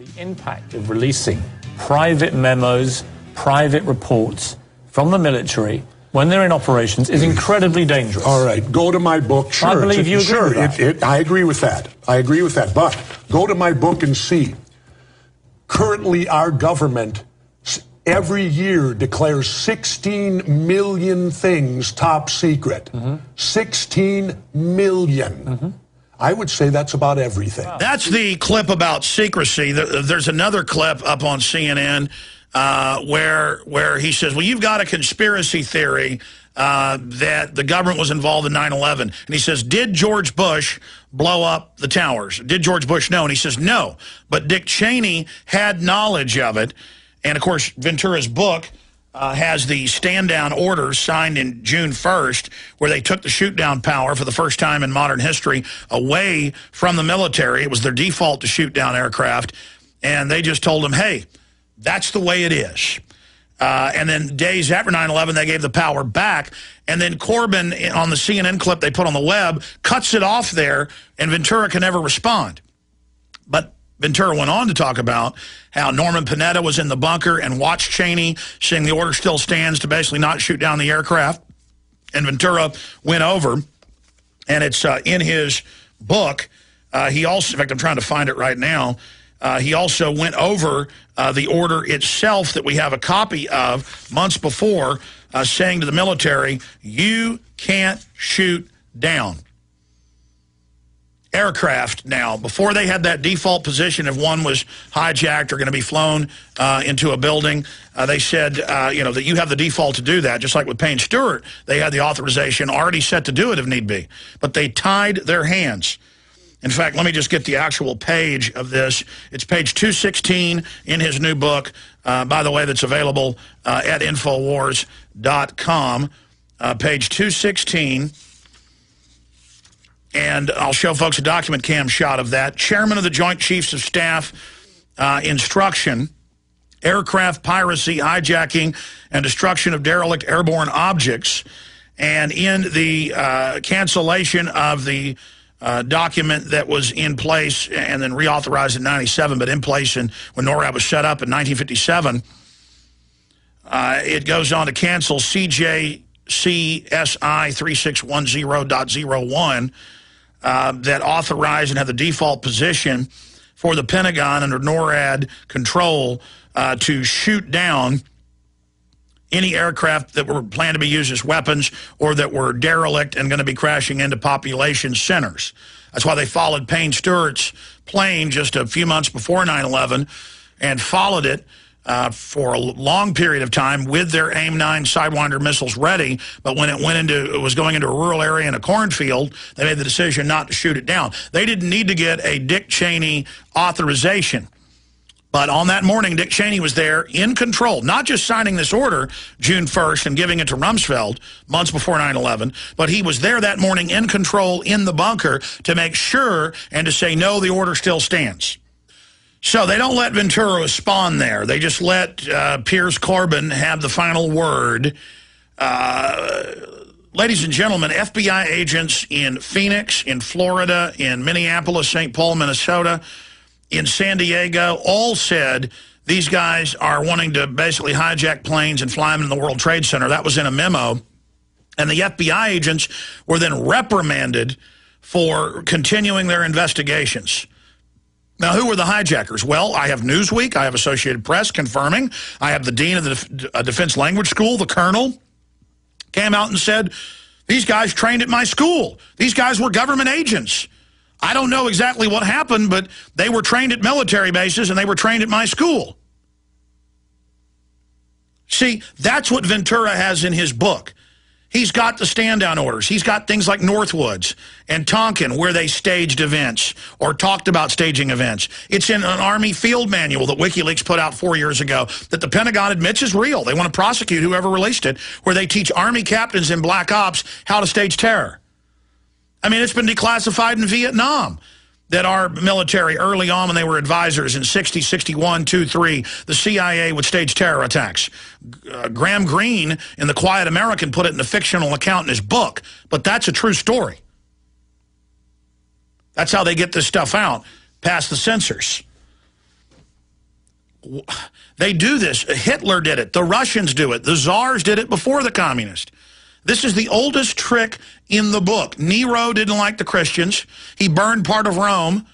The impact of releasing private memos, private reports from the military when they're in operations is incredibly dangerous. All right, go to my book. Sure, I believe you agree with that. I agree with that. I agree with that. But go to my book and see. Currently, our government every year declares 16 million things top secret. 16 million. I would say that's about everything. Wow. That's the clip about secrecy. There's another clip up on CNN where he says, well, you've got a conspiracy theory that the government was involved in 9/11. And he says, did George Bush blow up the towers? Did George Bush know? And he says, no. But Dick Cheney had knowledge of it. And, of course, Ventura's book has the stand-down orders signed in June 1st, where they took the shoot-down power for the first time in modern history away from the military. It was their default to shoot down aircraft. And they just told them, hey, that's the way it is. And then days after 9/11, they gave the power back. And then Corbin, on the CNN clip they put on the web, cuts it off there, and Ventura can never respond. But Ventura went on to talk about how Norman Panetta was in the bunker and watched Cheney, saying the order still stands to basically not shoot down the aircraft. And Ventura went over, and it's in his book. He also, in fact, I'm trying to find it right now. He also went over the order itself that we have a copy of months before, saying to the military, you can't shoot down aircraft now. Before they had that default position, if one was hijacked or going to be flown into a building, they said, you know, that you have the default to do that. Just like with Payne Stewart, they had the authorization already set to do it if need be. But they tied their hands. In fact, let me just get the actual page of this. It's page 216 in his new book, by the way, that's available at Infowars.com, page 216. And I'll show folks a document cam shot of that. Chairman of the Joint Chiefs of Staff instruction, aircraft piracy, hijacking, and destruction of derelict airborne objects. And in the cancellation of the document that was in place and then reauthorized in 97, but in place when NORAD was set up in 1957, it goes on to cancel CJCSI 3610.01 that authorized and had the default position for the Pentagon under NORAD control to shoot down any aircraft that were planned to be used as weapons or that were derelict and going to be crashing into population centers. That's why they followed Payne Stewart's plane just a few months before 9/11 and followed it for a long period of time with their AIM-9 Sidewinder missiles ready. But when it was going into a rural area in a cornfield, they made the decision not to shoot it down. They didn't need to get a Dick Cheney authorization. But on that morning, Dick Cheney was there in control, not just signing this order June 1st and giving it to Rumsfeld months before 9/11, but he was there that morning in control in the bunker to make sure and to say, no, the order still stands. So they don't let Ventura respond there. They just let Piers Corbin have the final word. Ladies and gentlemen, FBI agents in Phoenix, in Florida, in Minneapolis, St. Paul, Minnesota, in San Diego, all said these guys are wanting to basically hijack planes and fly them in the World Trade Center. That was in a memo. And the FBI agents were then reprimanded for continuing their investigations. Now, who were the hijackers? Well, I have Newsweek, I have Associated Press confirming, I have the dean of the Defense Language School, the colonel, came out and said, these guys trained at my school. These guys were government agents. I don't know exactly what happened, but they were trained at military bases and they were trained at my school. See, that's what Ventura has in his book. He's got the stand-down orders. He's got things like Northwoods and Tonkin where they staged events or talked about staging events. It's in an Army field manual that WikiLeaks put out 4 years ago that the Pentagon admits is real. They want to prosecute whoever released it, where they teach Army captains in Black Ops how to stage terror. I mean, it's been declassified in Vietnam that our military early on when they were advisors in 60, 61, 2, 3, the CIA would stage terror attacks. Graham Greene in The Quiet American put it in a fictional account in his book, but that's a true story. That's how they get this stuff out past the censors. They do this. Hitler did it. The Russians do it. The czars did it before the communists. This is the oldest trick in the book. Nero didn't like the Christians. He burned part of Rome.